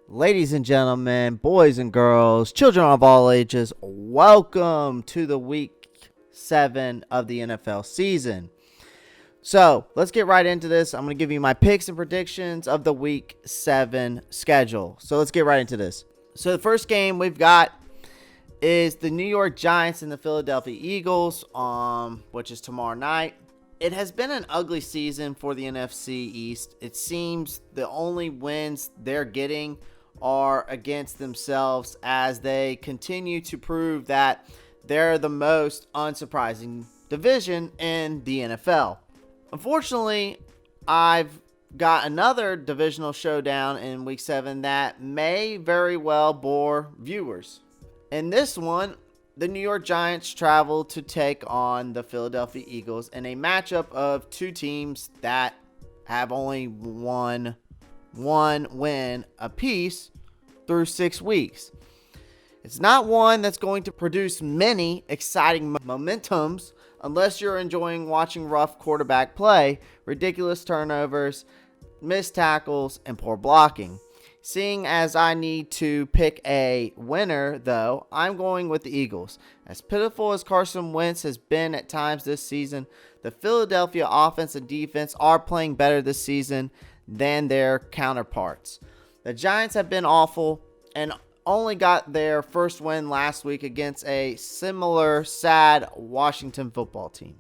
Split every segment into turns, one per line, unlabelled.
Ladies and gentlemen, boys and girls, children of all ages, welcome to the week 7 of the NFL season. So let's get right into this. I'm going to give you my picks and predictions of the week 7 schedule. So let's get right into this. So the first game we've got is the New York Giants and the Philadelphia Eagles, which is tomorrow night. It has been an ugly season for the NFC East. It seems the only wins they're getting are against themselves as they continue to prove that they're the most unsurprising division in the NFL. Unfortunately, I've got another divisional showdown in week 7 that may very well bore viewers. In this one, the New York Giants travel to take on the Philadelphia Eagles in a matchup of two teams that have only one win apiece through 6 weeks. It's not one that's going to produce many exciting momentums unless you're enjoying watching rough quarterback play, ridiculous turnovers, missed tackles, and poor blocking. Seeing as I need to pick a winner, though, I'm going with the Eagles. As pitiful as Carson Wentz has been at times this season, the Philadelphia offense and defense are playing better this season than their counterparts. The Giants have been awful and only got their first win last week against a similar sad Washington football team.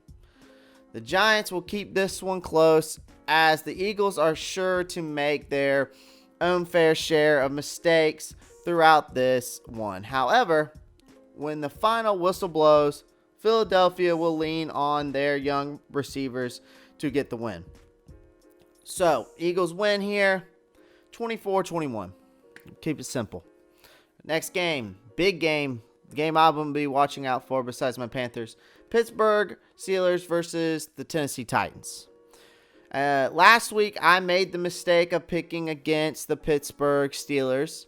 The Giants will keep this one close as the Eagles are sure to make their own fair share of mistakes throughout this one. However, when the final whistle blows, Philadelphia will lean on their young receivers to get the win. So, Eagles win here, 24-21. Keep it simple. Next game, big game. The game I'm going to be watching out for besides my Panthers. Pittsburgh Steelers versus the Tennessee Titans. Last week, I made the mistake of picking against the Pittsburgh Steelers.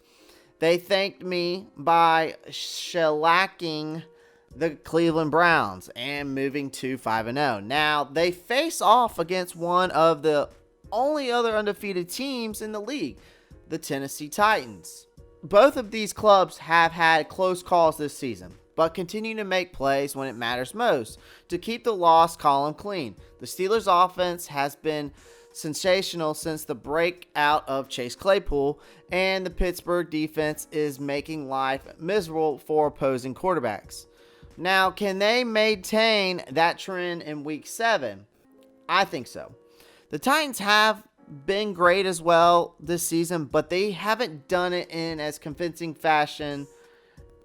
They thanked me by shellacking the Cleveland Browns and moving to 5-0. Now, they face off against one of the only other undefeated teams in the league, the Tennessee Titans. Both of these clubs have had close calls this season, but continue to make plays when it matters most to keep the loss column clean. The Steelers' offense has been sensational since the breakout of Chase Claypool, and the Pittsburgh defense is making life miserable for opposing quarterbacks. Now, can they maintain that trend in Week 7? I think so. The Titans have been great as well this season, but they haven't done it in as convincing fashion.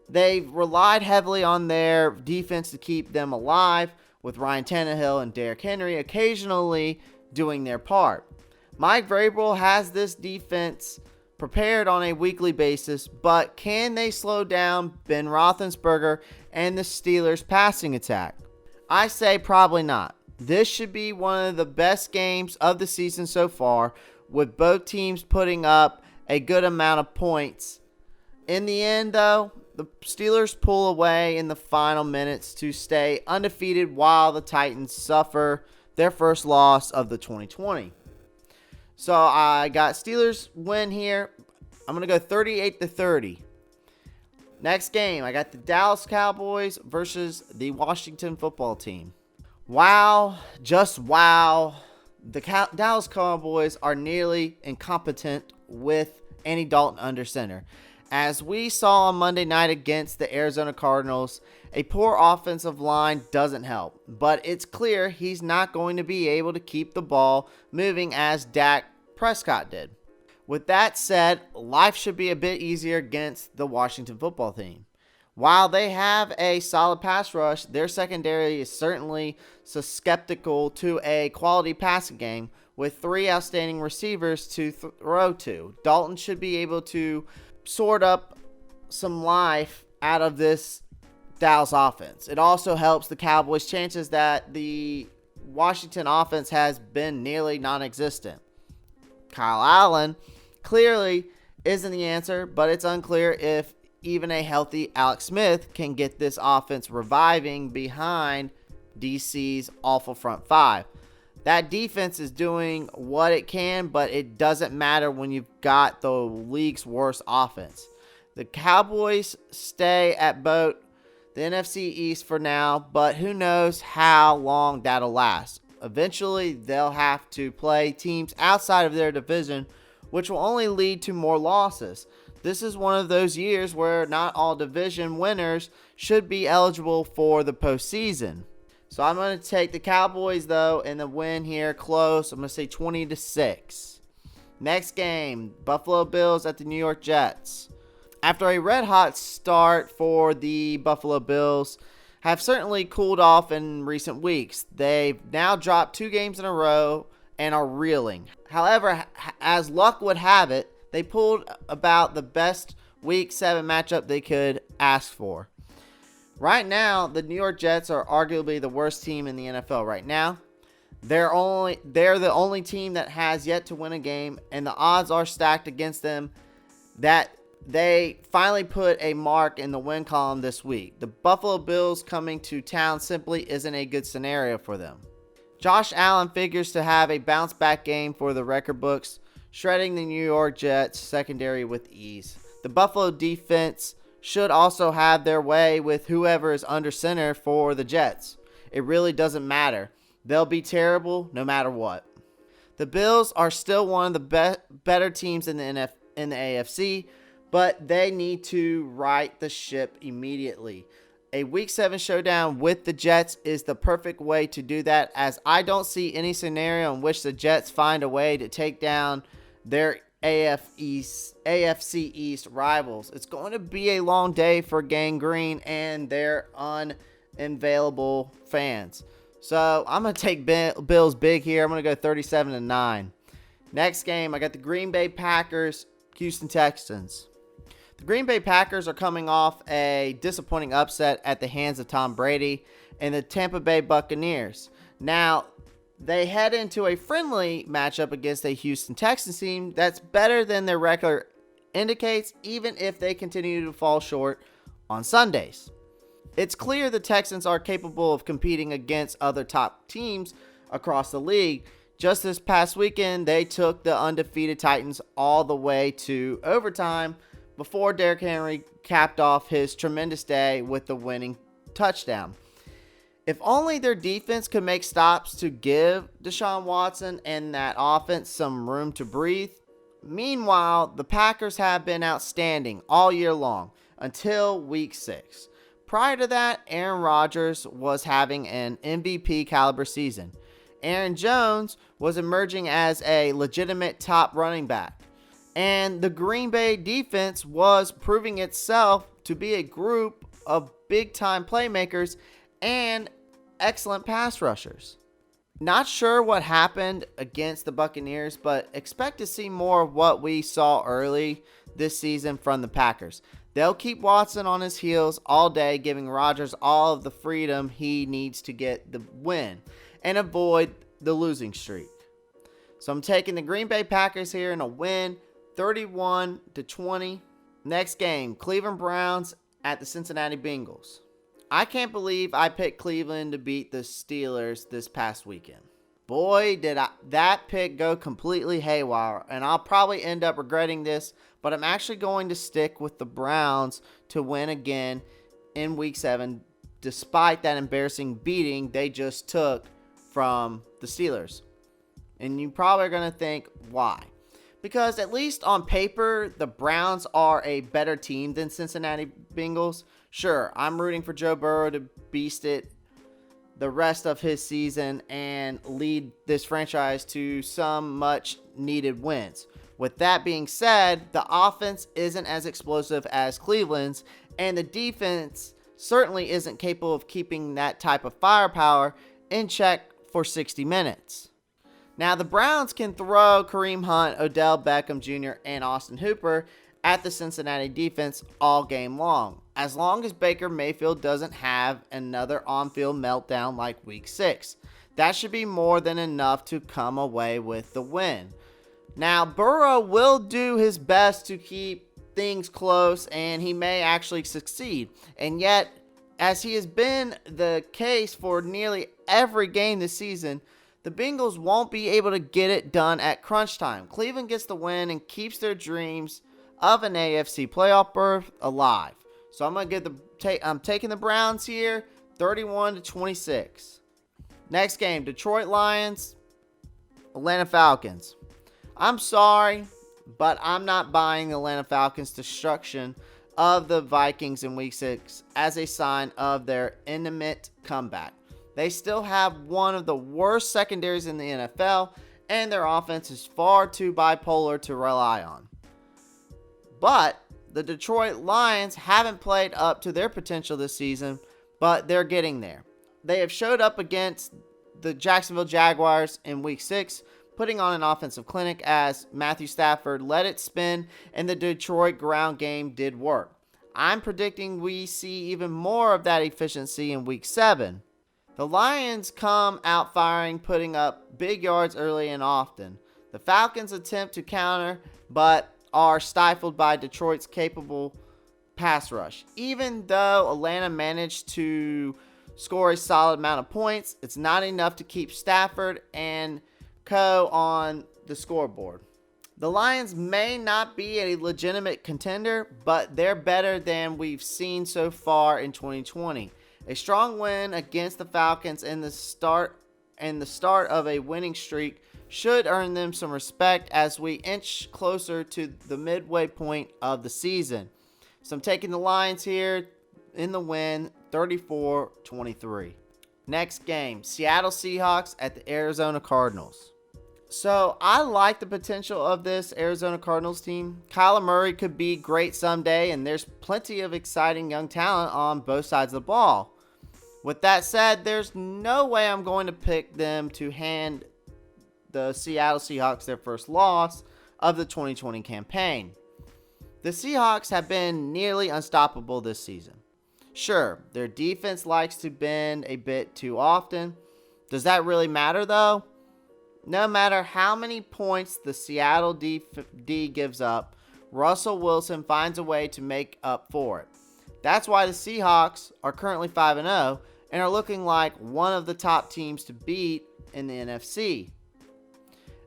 They've relied heavily on their defense to keep them alive, with Ryan Tannehill and Derrick Henry occasionally doing their part. Mike Vrabel has this defense prepared on a weekly basis, but can they slow down Ben Roethlisberger and the Steelers' passing attack? I say probably not. This should be one of the best games of the season so far, with both teams putting up a good amount of points. In the end, though, the Steelers pull away in the final minutes to stay undefeated while the Titans suffer their first loss of the 2020. So I got Steelers win here. I'm going to go 38-30. Next game, I got the Dallas Cowboys versus the Washington football team. Wow, just wow. The Dallas Cowboys are nearly incompetent with Andy Dalton under center. As we saw on Monday night against the Arizona Cardinals, a poor offensive line doesn't help. But it's clear he's not going to be able to keep the ball moving as Dak Prescott did. With that said, life should be a bit easier against the Washington football team. While they have a solid pass rush, their secondary is certainly susceptible to a quality passing game with 3 outstanding receivers to throw to. Dalton should be able to sort up some life out of this Dallas offense. It also helps the Cowboys' chances that the Washington offense has been nearly non-existent. Kyle Allen clearly isn't the answer, but it's unclear if even a healthy Alex Smith can get this offense reviving behind DC's awful front five. That defense is doing what it can, but it doesn't matter when you've got the league's worst offense. The Cowboys stay at boat the NFC East for now, but who knows how long that'll last. Eventually, they'll have to play teams outside of their division, which will only lead to more losses. This is one of those years where not all division winners should be eligible for the postseason. So I'm going to take the Cowboys, though, in the win here close. I'm going to say 20-6. Next game, Buffalo Bills at the New York Jets. After a red-hot start for the Buffalo Bills, have certainly cooled off in recent weeks. They've now dropped 2 games in a row and are reeling. However, as luck would have it, they pulled about the best Week 7 matchup they could ask for. Right now, the New York Jets are arguably the worst team in the NFL right now. They're the only team that has yet to win a game, and the odds are stacked against them that they finally put a mark in the win column this week. The Buffalo Bills coming to town simply isn't a good scenario for them. Josh Allen figures to have a bounce-back game for the record books, shredding the New York Jets secondary with ease. The Buffalo defense should also have their way with whoever is under center for the Jets. It really doesn't matter. They'll be terrible no matter what. The Bills are still one of the better teams in the AFC, but they need to right the ship immediately. A Week 7 showdown with the Jets is the perfect way to do that, as I don't see any scenario in which the Jets find a way to take down their AFC East rivals. It's going to be a long day for Gang Green and their unavailable fans. So I'm going to take Bills big here. I'm going to go 37-9. Next game, I got the Green Bay Packers, Houston Texans. The Green Bay Packers are coming off a disappointing upset at the hands of Tom Brady and the Tampa Bay Buccaneers. Now, they head into a friendly matchup against a Houston Texans team that's better than their record indicates, even if they continue to fall short on Sundays. It's clear the Texans are capable of competing against other top teams across the league. Just this past weekend, they took the undefeated Titans all the way to overtime before Derrick Henry capped off his tremendous day with the winning touchdown. If only their defense could make stops to give Deshaun Watson and that offense some room to breathe. Meanwhile, the Packers have been outstanding all year long until Week 6. Prior to that, Aaron Rodgers was having an MVP caliber season. Aaron Jones was emerging as a legitimate top running back. And the Green Bay defense was proving itself to be a group of big-time playmakers and excellent pass rushers. Not sure what happened against the Buccaneers, but expect to see more of what we saw early this season from the Packers. They'll keep Watson on his heels all day, giving Rodgers all of the freedom he needs to get the win and avoid the losing streak. So I'm taking the Green Bay Packers here in a win, 31-20. Next game, Cleveland Browns at the Cincinnati Bengals. I can't believe I picked Cleveland to beat the Steelers this past weekend. Boy, did that pick go completely haywire, and I'll probably end up regretting this, but I'm actually going to stick with the Browns to win again in Week 7, despite that embarrassing beating they just took from the Steelers. And you probably are going to think, why? Because at least on paper, the Browns are a better team than Cincinnati Bengals. Sure, I'm rooting for Joe Burrow to beast it the rest of his season and lead this franchise to some much needed wins. With that being said, the offense isn't as explosive as Cleveland's, and the defense certainly isn't capable of keeping that type of firepower in check for 60 minutes. Now, the Browns can throw Kareem Hunt, Odell Beckham Jr., and Austin Hooper at the Cincinnati defense all game long as Baker Mayfield doesn't have another on-field meltdown like Week 6. That should be more than enough to come away with the win. Now, Burrow will do his best to keep things close, and he may actually succeed. And yet, as he has been the case for nearly every game this season, the Bengals won't be able to get it done at crunch time. Cleveland gets the win and keeps their dreams of an AFC playoff berth alive. So I'm taking the Browns here, 31-26. Next game, Detroit Lions, Atlanta Falcons. I'm sorry, but I'm not buying the Atlanta Falcons' destruction of the Vikings in Week 6 as a sign of their imminent comeback. They still have one of the worst secondaries in the NFL, and their offense is far too bipolar to rely on. But the Detroit Lions haven't played up to their potential this season, but they're getting there. They have showed up against the Jacksonville Jaguars in Week 6, putting on an offensive clinic as Matthew Stafford let it spin and the Detroit ground game did work. I'm predicting we see even more of that efficiency in Week 7. The Lions come out firing, putting up big yards early and often. The Falcons attempt to counter, but are stifled by Detroit's capable pass rush. Even though Atlanta managed to score a solid amount of points, it's not enough to keep Stafford and co. on the scoreboard. The Lions may not be a legitimate contender, but they're better than we've seen so far in 2020. A strong win against the Falcons in the start of a winning streak should earn them some respect as we inch closer to the midway point of the season. So I'm taking the Lions here in the win, 34-23. Next game, Seattle Seahawks at the Arizona Cardinals. So I like the potential of this Arizona Cardinals team. Kyler Murray could be great someday, and there's plenty of exciting young talent on both sides of the ball. With that said, there's no way I'm going to pick them to hand the Seattle Seahawks their first loss of the 2020 campaign. The Seahawks have been nearly unstoppable this season. Sure, their defense likes to bend a bit too often. Does that really matter though? No matter how many points the Seattle D gives up, Russell Wilson finds a way to make up for it. That's why the Seahawks are currently 5-0 and are looking like one of the top teams to beat in the NFC.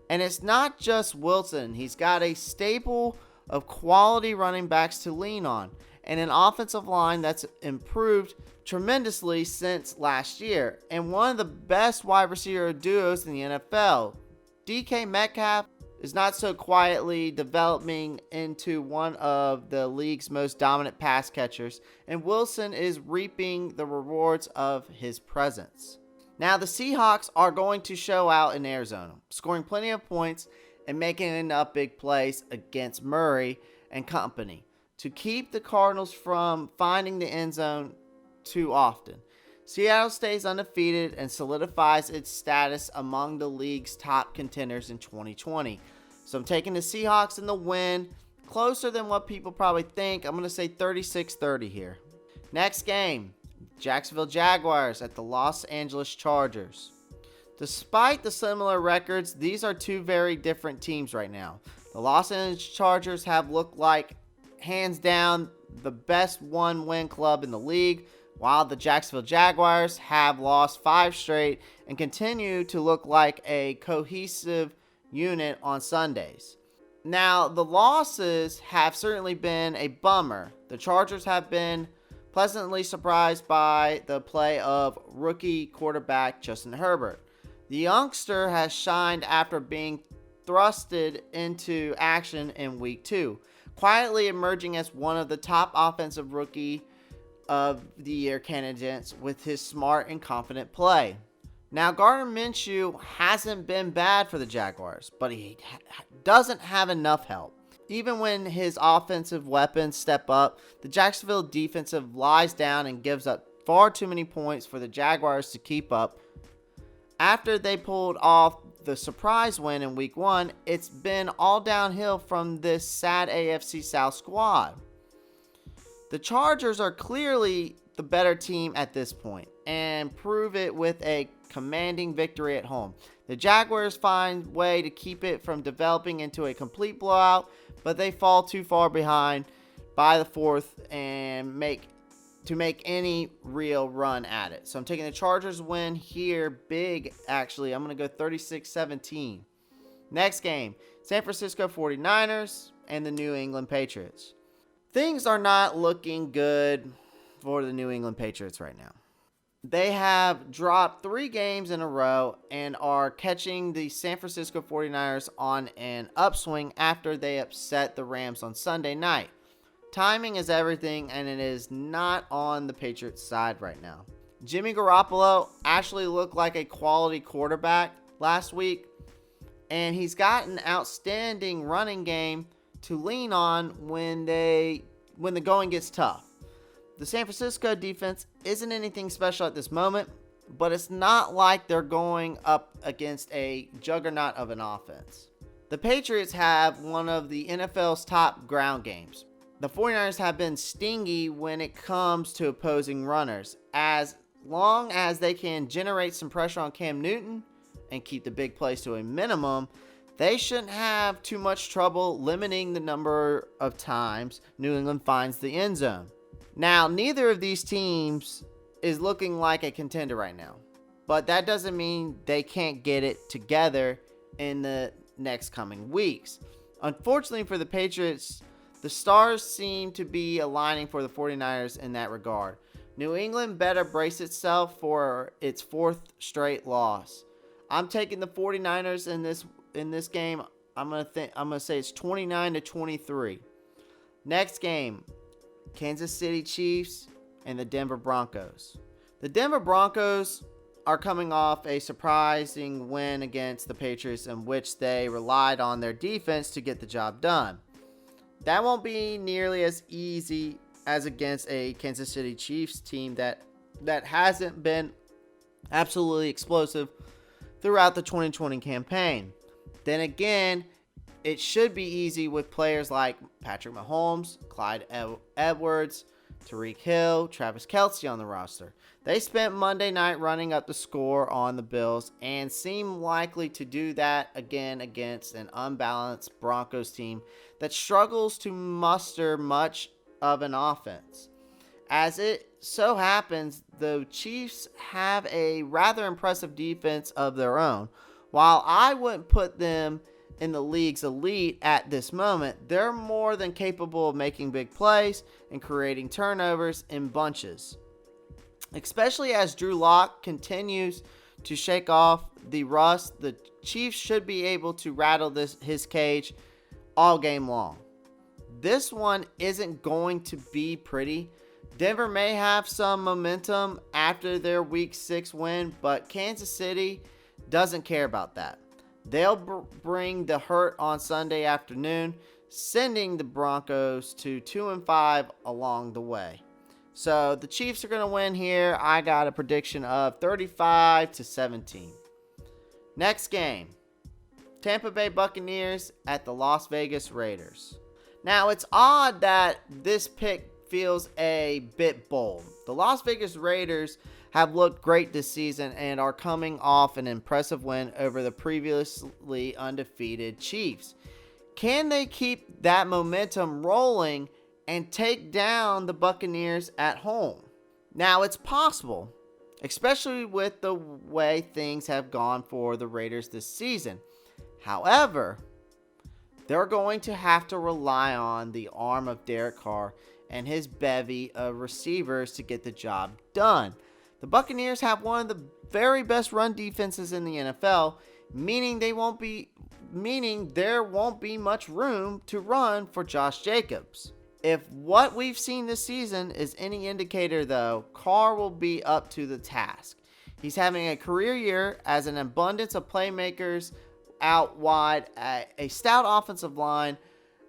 And it's not just Wilson. He's got a stable of quality running backs to lean on and an offensive line that's improved tremendously since last year, and one of the best wide receiver duos in the NFL. DK Metcalf is not so quietly developing into one of the league's most dominant pass catchers, and Wilson is reaping the rewards of his presence. Now, the Seahawks are going to show out in Arizona, scoring plenty of points and making enough big plays against Murray and company to keep the Cardinals from finding the end zone too often. Seattle stays undefeated and solidifies its status among the league's top contenders in 2020. So I'm taking the Seahawks in the win, closer than what people probably think. I'm going to say 36-30 here. Next game, Jacksonville Jaguars at the Los Angeles Chargers. Despite the similar records, these are two very different teams right now. The Los Angeles Chargers have looked like, hands down, the best one-win club in the league, while the Jacksonville Jaguars have lost 5 straight and continue to look like a cohesive unit on Sundays. Now, the losses have certainly been a bummer. The Chargers have been pleasantly surprised by the play of rookie quarterback Justin Herbert. The youngster has shined after being thrusted into action in Week 2, quietly emerging as one of the top offensive rookie of the year candidates with his smart and confident play. Now, Gardner Minshew hasn't been bad for the Jaguars, but he doesn't have enough help. Even when his offensive weapons step up, the Jacksonville defensive lies down and gives up far too many points for the Jaguars to keep up. After they pulled off the surprise win in Week 1, it's been all downhill from this sad AFC South squad. The Chargers are clearly the better team at this point and prove it with a commanding victory at home. The Jaguars find a way to keep it from developing into a complete blowout, but they fall too far behind by the fourth and make to make any real run at it. So I'm taking the Chargers win here big, actually. I'm going to go 36-17. Next game, San Francisco 49ers and the New England Patriots. Things are not looking good for the New England Patriots right now. They have dropped 3 games in a row and are catching the San Francisco 49ers on an upswing after they upset the Rams on Sunday night. Timing is everything, and it is not on the Patriots' side right now. Jimmy Garoppolo actually looked like a quality quarterback last week, and he's got an outstanding running game to lean on when the going gets tough. The San Francisco defense isn't anything special at this moment, but it's not like they're going up against a juggernaut of an offense. The Patriots have one of the NFL's top ground games. The 49ers have been stingy when it comes to opposing runners. As long as they can generate some pressure on Cam Newton and keep the big plays to a minimum, they shouldn't have too much trouble limiting the number of times New England finds the end zone. Now, neither of these teams is looking like a contender right now, but that doesn't mean they can't get it together in the next coming weeks. Unfortunately for the Patriots, the stars seem to be aligning for the 49ers in that regard. New England better brace itself for its 4th straight loss. I'm taking the 49ers in this game. I'm gonna say it's 29-23. Next game, Kansas City Chiefs and the Denver Broncos. The Denver Broncos are coming off a surprising win against the Patriots in which they relied on their defense to get the job done. That won't be nearly as easy as against a Kansas City Chiefs team that hasn't been absolutely explosive throughout the 2020 campaign. Then again, it should be easy with players like Patrick Mahomes, Clyde Edwards, Tyreek Hill, Travis Kelce on the roster. They spent Monday night running up the score on the Bills and seem likely to do that again against an unbalanced Broncos team that struggles to muster much of an offense. As it so happens, the Chiefs have a rather impressive defense of their own. While I wouldn't put them in the league's elite at this moment, they're more than capable of making big plays and creating turnovers in bunches. Especially as Drew Lock continues to shake off the rust, the Chiefs should be able to rattle his cage all game long. This one isn't going to be pretty. Denver may have some momentum after their Week 6 win, but Kansas City doesn't care about that. They'll bring the hurt on Sunday afternoon, sending the Broncos to 2-5 along the way. So the Chiefs are going to win here. I got a prediction of 35-17. Next game, Tampa Bay Buccaneers at the Las Vegas Raiders. Now, it's odd that this pick feels a bit bold. The Las Vegas Raiders have looked great this season and are coming off an impressive win over the previously undefeated Chiefs. Can they keep that momentum rolling and take down the Buccaneers at home? Now, it's possible, especially with the way things have gone for the Raiders this season. However, they're going to have to rely on the arm of Derek Carr and his bevy of receivers to get the job done. The Buccaneers have one of the very best run defenses in the NFL, meaning there won't be much room to run for Josh Jacobs. If what we've seen this season is any indicator, though, Carr will be up to the task. He's having a career year as an abundance of playmakers out wide, a stout offensive line,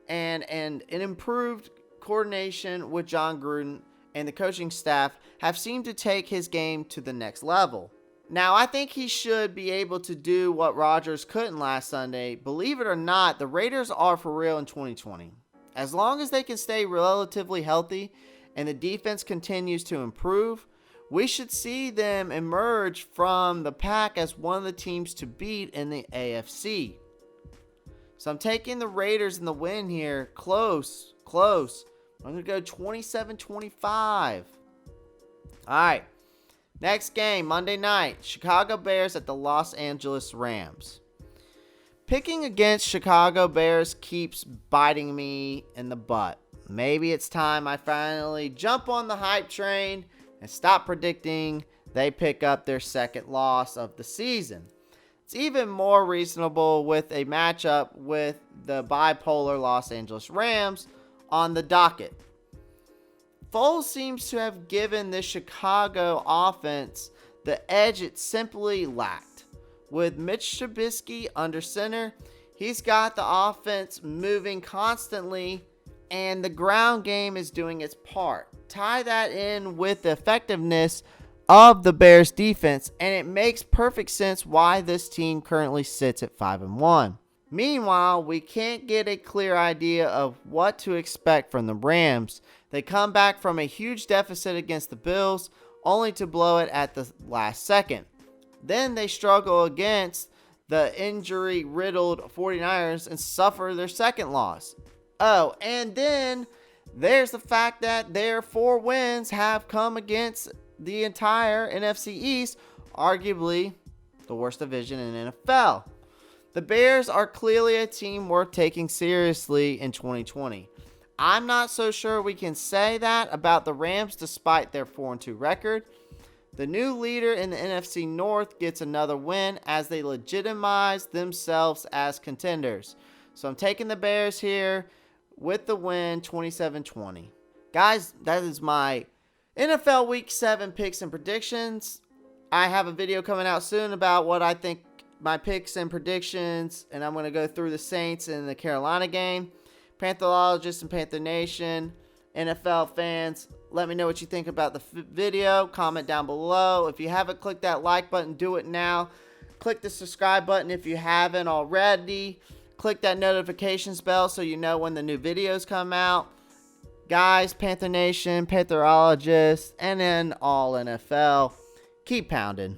and an improved coordination with John Gruden and the coaching staff have seemed to take his game to the next level. Now, I think he should be able to do what Rodgers couldn't last Sunday. Believe it or not, the Raiders are for real in 2020. As long as they can stay relatively healthy and the defense continues to improve, we should see them emerge from the pack as one of the teams to beat in the AFC. So I'm taking the Raiders in the win here. Close. I'm going to go 27-25. All right. Next game, Monday night. Chicago Bears at the Los Angeles Rams. Picking against Chicago Bears keeps biting me in the butt. Maybe it's time I finally jump on the hype train and stop predicting they pick up their second loss of the season. It's even more reasonable with a matchup with the bipolar Los Angeles Rams on the docket. Foles seems to have given the Chicago offense the edge it simply lacked. With Mitch Trubisky under center, he's got the offense moving constantly, and the ground game is doing its part. Tie that in with the effectiveness of the Bears defense, and it makes perfect sense why this team currently sits at 5-1. Meanwhile, we can't get a clear idea of what to expect from the Rams. They come back from a huge deficit against the Bills, only to blow it at the last second. Then they struggle against the injury-riddled 49ers and suffer their second loss. Oh, and then there's the fact that their 4 wins have come against the entire NFC East, arguably the worst division in NFL. The Bears are clearly a team worth taking seriously in 2020. I'm not so sure we can say that about the Rams despite their 4-2 record. The new leader in the NFC North gets another win as they legitimize themselves as contenders. So I'm taking the Bears here with the win, 27-20. Guys, that is my NFL Week 7 picks and predictions. I have a video coming out soon about what I think my picks and predictions, and I'm going to go through the Saints and the Carolina game. Pantherologists and Panther Nation, NFL fans, let me know what you think about the video. Comment down below. If you haven't clicked that like button, do it now. Click the subscribe button if you haven't already. Click that notifications bell so you know when the new videos come out. Guys, Panther Nation, Pantherologists, and then all NFL, keep pounding.